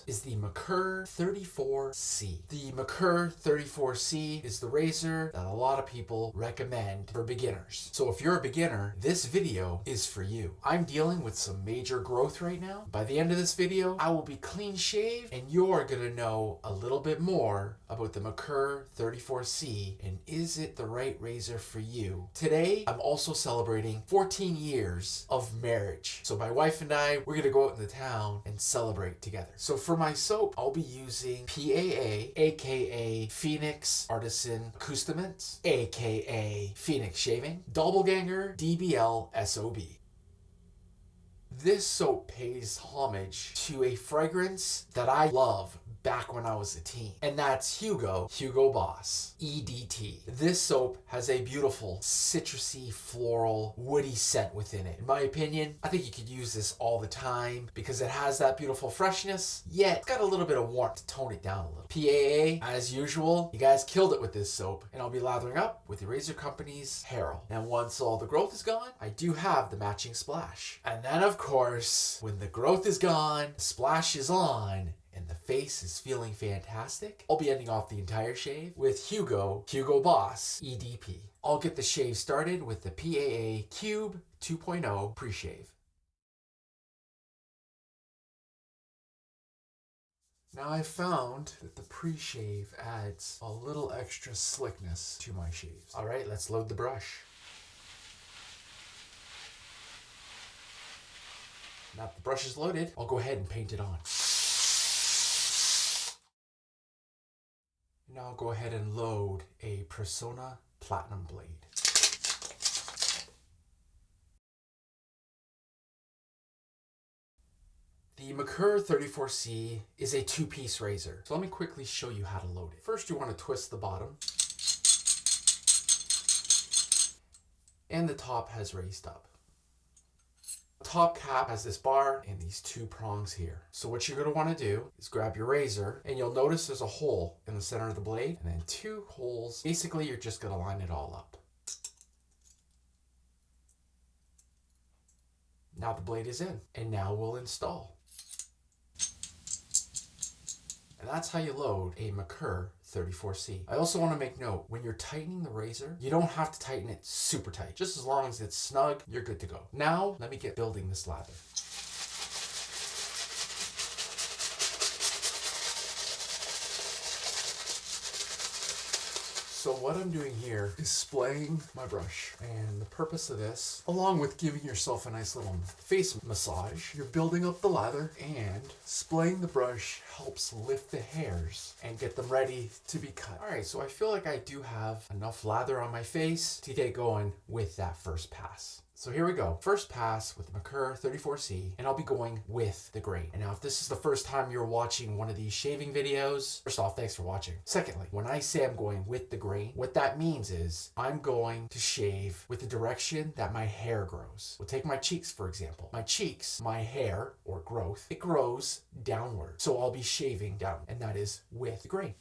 is the Merkur 34C. The Merkur 34C is the razor that a lot of people recommend for beginners. So if you're a beginner, this video is for you. I'm dealing with some major growth right now. By the end of this video, I will be clean shaved and you're gonna know a little bit more about the Merkur 34C and is it the right razor for you. Today, I'm also celebrating 14 years of marriage. So my wife and I, we're gonna go out in the town and celebrate together. So for my soap, I'll be using PAA, aka Phoenix Artisan Accoutrements, aka Phoenix Shaving, Doppelgänger DBL SOB. This soap pays homage to a fragrance that I love back when I was a teen, and that's Hugo Boss EDT. This soap has a beautiful citrusy, floral, woody scent within it. In my opinion, I think you could use this all the time because it has that beautiful freshness, yet it's got a little bit of warmth to tone it down a little. PAA, as usual, you guys killed it with this soap, and I'll be lathering up with the Razor Company's hair oil. And once all the growth is gone, I do have the matching splash. And then, of course, when the growth is gone, the splash is on, and the face is feeling fantastic, I'll be ending off the entire shave with Hugo Boss EDP. I'll get the shave started with the PAA Cube 2.0 pre-shave. Now I found that the pre-shave adds a little extra slickness to my shaves. All right, let's load the brush. Now that the brush is loaded, I'll go ahead and paint it on. Now I'll go ahead and load a Persona Platinum blade. The Merkur 34C is a two-piece razor. So let me quickly show you how to load it. First, you want to twist the bottom. And the top has raised up. The top cap has this bar and these two prongs here. So what you're going to want to do is grab your razor and you'll notice there's a hole in the center of the blade and then two holes. Basically, you're just going to line it all up. Now the blade is in and now we'll install. And that's how you load a Merkur 34C. I also want to make note, when you're tightening the razor, you don't have to tighten it super tight. Just as long as it's snug, you're good to go. Now, let me get building this lather. So what I'm doing here is splaying my brush. And the purpose of this, along with giving yourself a nice little face massage, you're building up the lather and splaying the brush helps lift the hairs and get them ready to be cut. All right, so I feel like I do have enough lather on my face to get going with that first pass. So here we go. First pass with the Merkur 34C, and I'll be going with the grain. And now if this is the first time you're watching one of these shaving videos, first off, thanks for watching. Secondly, when I say I'm going with the grain, what that means is I'm going to shave with the direction that my hair grows. We'll take my cheeks, for example. My cheeks, my hair or growth, it grows downward. So I'll be shaving down, and that is with the grain.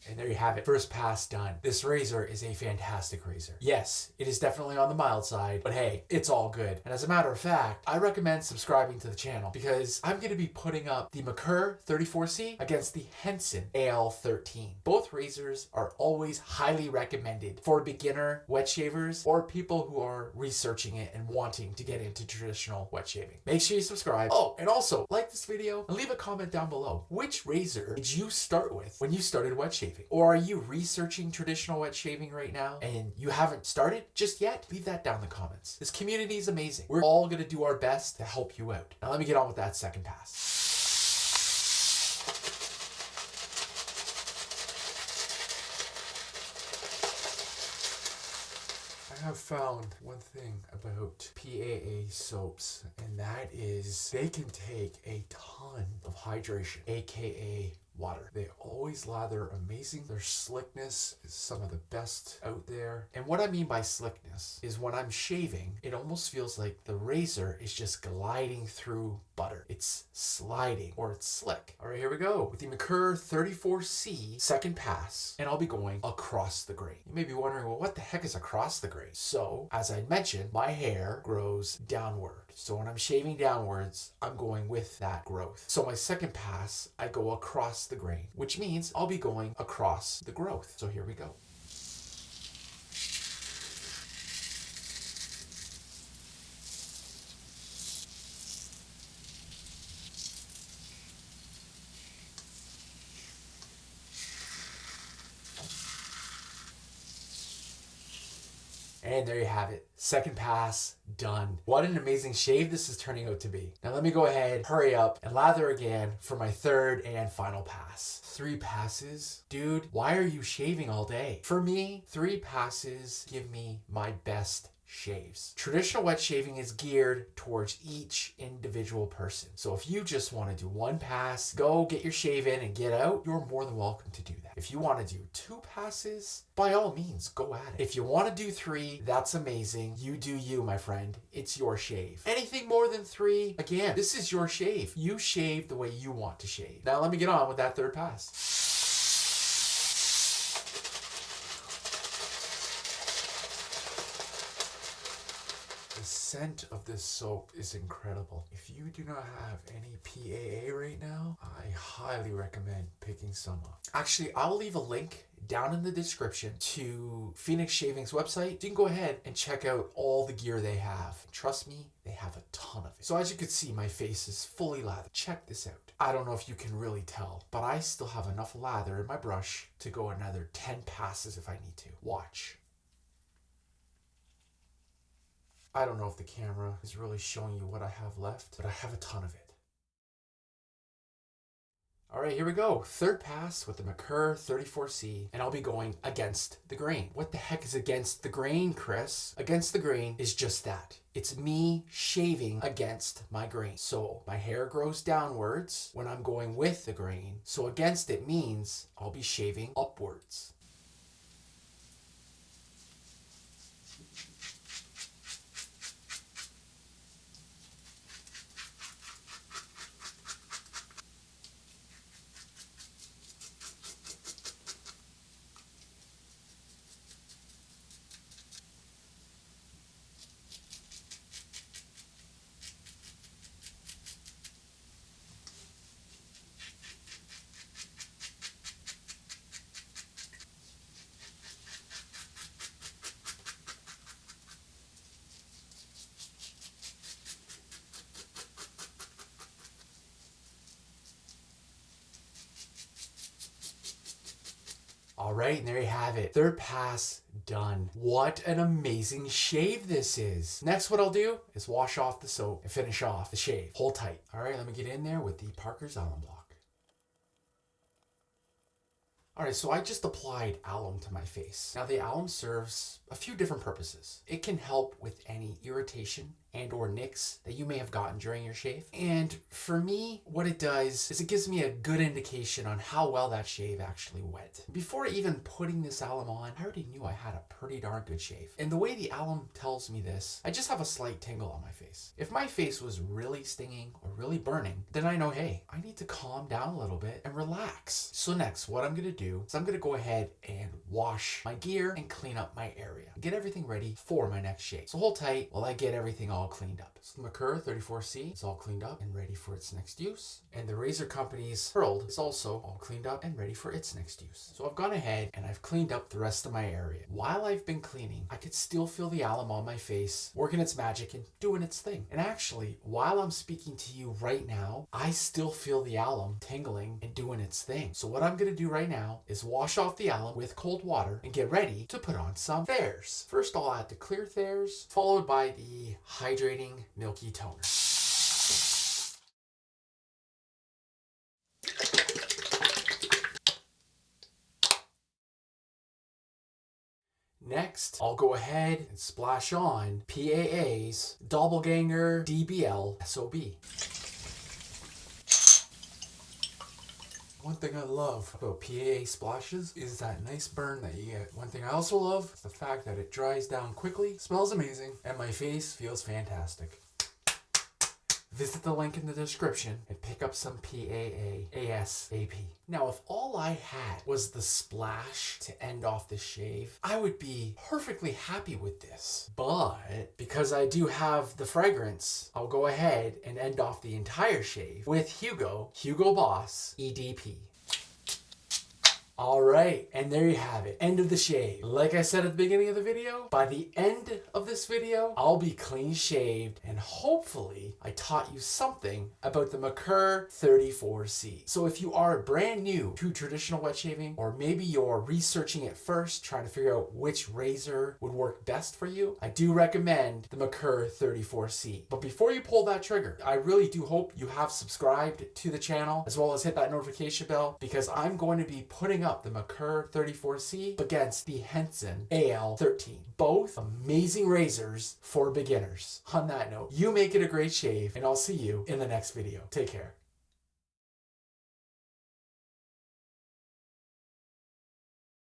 And there you have it. First pass done. This razor is a fantastic razor. Yes, it is definitely on the mild side, but hey, it's all good. And as a matter of fact, I recommend subscribing to the channel because I'm going to be putting up the Merkur 34C against the Henson AL13. Both razors are always highly recommended for beginner wet shavers or people who are researching it and wanting to get into traditional wet shaving. Make sure you subscribe. Oh, and also like this video and leave a comment down below. Which razor did you start with when you started wet shaving? Or are you researching traditional wet shaving right now and you haven't started just yet? Leave that down in the comments. This community is amazing. We're all going to do our best to help you out. Now let me get on with that second pass. I have found one thing about PAA soaps, and that is they can take a ton of hydration, aka water. They always lather amazing. Their slickness is some of the best out there. And what I mean by slickness is when I'm shaving, it almost feels like the razor is just gliding through butter. It's sliding or it's slick. All right, here we go with the Merkur 34C second pass, and I'll be going across the grain. You may be wondering, well, what the heck is across the grain? So, as I mentioned, my hair grows downward. So when I'm shaving downwards, I'm going with that growth. So my second pass, I go across the grain, which means I'll be going across the growth. So here we go. And there you have it. Second pass, done. What an amazing shave this is turning out to be. Now let me go ahead, hurry up, and lather again for my third and final pass. 3 passes? Dude, why are you shaving all day? For me, 3 passes give me my best shaves. Traditional wet shaving is geared towards each individual person. So if you just want to do 1 pass, go get your shave in and get out, you're more than welcome to do that. If you want to do 2 passes, by all means, go at it. If you want to do 3, that's amazing. You do you, my friend. It's your shave. Anything more than 3, again, this is your shave. You shave the way you want to shave. Now let me get on with that third pass. The scent of this soap is incredible. If you do not have any PAA right now, I highly recommend picking some up. Actually, I'll leave a link down in the description to Phoenix Shaving's website. You can go ahead and check out all the gear they have. Trust me, they have a ton of it. So as you can see, my face is fully lathered. Check this out. I don't know if you can really tell, but I still have enough lather in my brush to go another 10 passes if I need to. Watch. I don't know if the camera is really showing you what I have left, but I have a ton of it. All right, here we go. Third pass with the Merkur 34C, and I'll be going against the grain. What the heck is against the grain, Chris? Against the grain is just that. It's me shaving against my grain. So my hair grows downwards when I'm going with the grain. So against it means I'll be shaving upwards. All right, and there you have it. Third pass done. What an amazing shave this is. Next, what I'll do is wash off the soap and finish off the shave. Hold tight. All right, let me get in there with the Parker's Alum Block. All right, so I just applied alum to my face. Now the alum serves a few different purposes. It can help with any irritation and or nicks that you may have gotten during your shave. And for me, what it does is it gives me a good indication on how well that shave actually went. Before even putting this alum on, I already knew I had a pretty darn good shave. And the way the alum tells me this, I just have a slight tingle on my face. If my face was really stinging or really burning, then I know, hey, I need to calm down a little bit and relax. So next, what I'm gonna do is I'm gonna go ahead and wash my gear and clean up my area. Get everything ready for my next shave. So hold tight while I get everything all cleaned up. So the Merkur 34C is all cleaned up and ready for its next use. And the razor company's Hurled is also all cleaned up and ready for its next use. So I've gone ahead and I've cleaned up the rest of my area. While I've been cleaning, I could still feel the alum on my face, working its magic and doing its thing. And actually, while I'm speaking to you right now, I still feel the alum tingling and doing its thing. So what I'm gonna do right now is wash off the alum with cold water and get ready to put on some Thayers. First, I'll add the clear Thayers, followed by the hydrating milky toner. Next, I'll go ahead and splash on PAA's Doppelgänger DBL SOB. One thing I love about PAA splashes is that nice burn that you get. One thing I also love is the fact that it dries down quickly, smells amazing, and my face feels fantastic. Visit the link in the description and pick up some PAA ASAP. Now, if all I had was the splash to end off the shave, I would be perfectly happy with this. But because I do have the fragrance, I'll go ahead and end off the entire shave with Hugo Boss EDP. All right, and there you have it, end of the shave. Like I said at the beginning of the video, by the end of this video, I'll be clean shaved, and hopefully I taught you something about the Merkur 34C. So if you are brand new to traditional wet shaving, or maybe you're researching it first, trying to figure out which razor would work best for you, I do recommend the Merkur 34C. But before you pull that trigger, I really do hope you have subscribed to the channel, as well as hit that notification bell, because I'm going to be putting up the Merkur 34C against the Henson AL13. Both amazing razors for beginners. On that note, you make it a great shave, and I'll see you in the next video. Take care.